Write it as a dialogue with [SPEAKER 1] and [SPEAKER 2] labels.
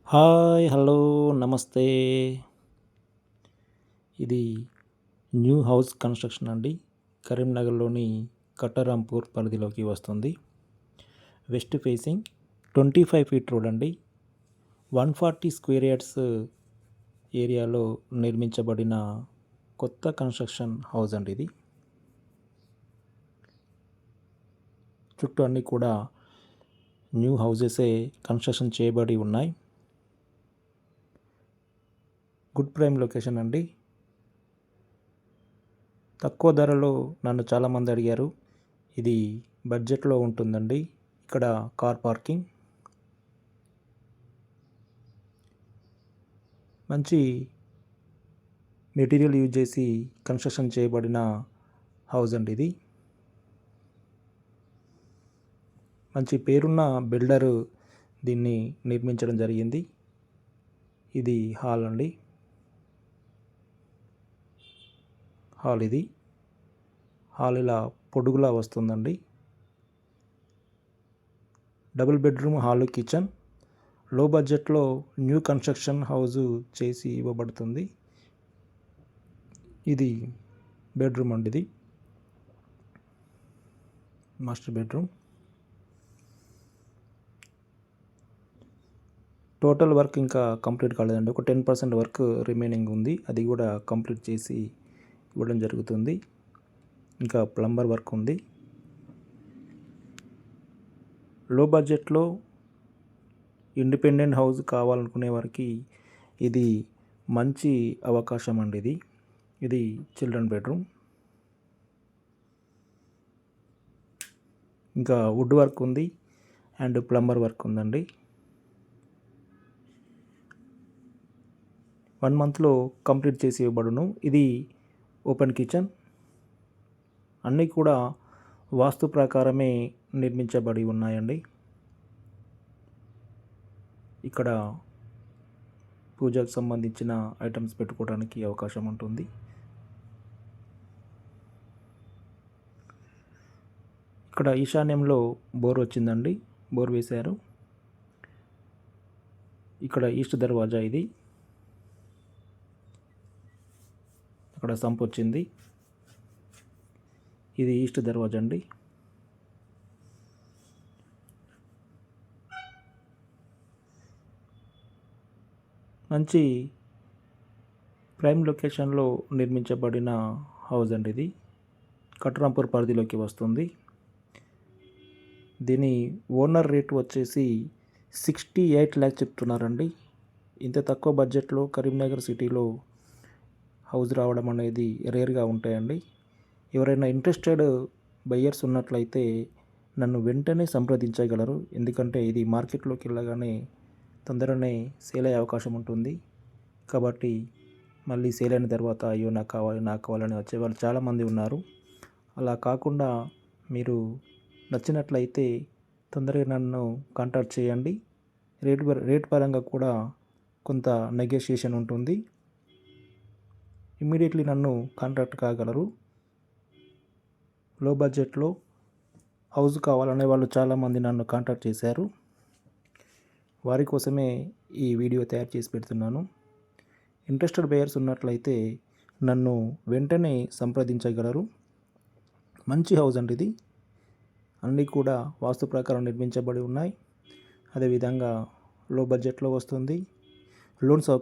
[SPEAKER 1] Hi! Hello! నమస్తే. ఇది new house construction అండి. కరీంనగర్‌లోని కట్టరాంపూర్ పరిధిలోకి వస్తుంది. వెస్ట్ ఫేసింగ్ 25 ఫీట్ రోడ్ అండి. 140 స్క్వేర్ యార్డ్స్ ఏరియాలో నిర్మించబడిన కొత్త కన్‌స్ట్రక్షన్ హౌస్ అండి ఇది. చుట్టూ అన్నీ కూడా న్యూ హౌసెసే కన్‌స్ట్రక్షన్ చేయబడి ఉన్నాయి. గుడ్ ప్రైమ్ లొకేషన్ అండి. తక్కువ ధరలో నన్ను చాలామంది అడిగారు. ఇది బడ్జెట్‌లో ఉంటుందండి. ఇక్కడ కార్ పార్కింగ్. మంచి మెటీరియల్ యూజ్ చేసి కన్‌స్ట్రక్షన్ చేయబడిన హౌస్ అండి ఇది. మంచి పేరున్న బిల్డరు దీన్ని నిర్మించడం జరిగింది. ఇది హాల్ అండి. హాల్ ఇది. హాల్ ఇలా పొడుగులా వస్తుందండి. Double bedroom hall, kitchen. లో బడ్జెట్లో న్యూ కన్‌స్ట్రక్షన్ హౌసు చేసి ఇవ్వబడుతుంది. ఇది బెడ్రూమ్ అండి ఇది. Master bedroom. టోటల్ వర్క్ ఇంకా కంప్లీట్ కాలేదండి. ఒక 10% వర్క్ రిమైనింగ్ ఉంది. అది కూడా కంప్లీట్ చేసి ఇవ్వడం జరుగుతుంది. ఇంకా ప్లంబర్ వర్క్ ఉంది. లో బడ్జెట్లో ఇండిపెండెంట్ హౌస్ కావాలనుకునే వారికి ఇది మంచి అవకాశం అండి ఇది. ఇది చిల్డ్రన్ బెడ్రూమ్. ఇంకా వుడ్ వర్క్ ఉంది అండ్ ప్లంబర్ వర్క్ ఉందండి. 1 మంత్లో కంప్లీట్ చేసి ఇవ్వబడును. ఇది ఓపెన్ కిచెన్. అన్నీ కూడా వాస్తు ప్రకారమే నిర్మించబడి ఉన్నాయండి. ఇక్కడ పూజకు సంబంధించిన ఐటమ్స్ పెట్టుకోవడానికి అవకాశం ఉంటుంది. ఇక్కడ ఈశాన్యంలో బోర్ వచ్చిందండి. బోర్ వేశారు. ఇక్కడ ఈస్ట్ దర్వాజా ఇది. అక్కడ సంప్ వచ్చింది. ఇది ఈస్ట్ దర్వాజా అండి. మంచి ప్రైమ్ లొకేషన్లో నిర్మించబడిన హౌస్ అండి ఇది. కట్టరాంపూర్ పరిధిలోకి వస్తుంది. దీని ఓనర్ రేట్ వచ్చేసి 68 lakhs చెప్తున్నారండి. ఇంత తక్కువ బడ్జెట్లో కరీంనగర్ సిటీలో హౌస్ రావడం అనేది రేర్గా ఉంటాయండి. ఎవరైనా ఇంట్రెస్టెడ్ బయ్యర్స్ ఉన్నట్లయితే నన్ను వెంటనే సంప్రదించగలరు. ఎందుకంటే ఇది మార్కెట్లోకి వెళ్ళగానే తొందరనే సేల్ అయ్యే అవకాశం ఉంటుంది. కాబట్టి మళ్ళీ సేల్ అయిన తర్వాత అయ్యో నాకు కావాలని వచ్చేవాళ్ళు చాలామంది ఉన్నారు. అలా కాకుండా మీరు నచ్చినట్లయితే తొందరగా నన్ను కాంటాక్ట్ చేయండి. రేట్ పరంగా కూడా కొంత నెగోషియేషన్ ఉంటుంది. ఇమ్మీడియట్లీ నన్ను కాంటాక్ట్ కాగలరు. లో బడ్జెట్లో హౌస్ కావాలనే వాళ్ళు చాలామంది నన్ను కాంటాక్ట్ చేశారు. వారి కోసమే ఈ వీడియో తయారు చేసి పెడుతున్నాను. ఇంట్రెస్టెడ్ బయర్స్ ఉన్నట్లయితే నన్ను వెంటనే సంప్రదించగలరు. మంచి హౌస్ అండి ఇది. అన్నీ కూడా వాస్తు ప్రకారం నిర్మించబడి ఉన్నాయి. అదేవిధంగా లో బడ్జెట్లో వస్తుంది. లోన్ సౌకర్యం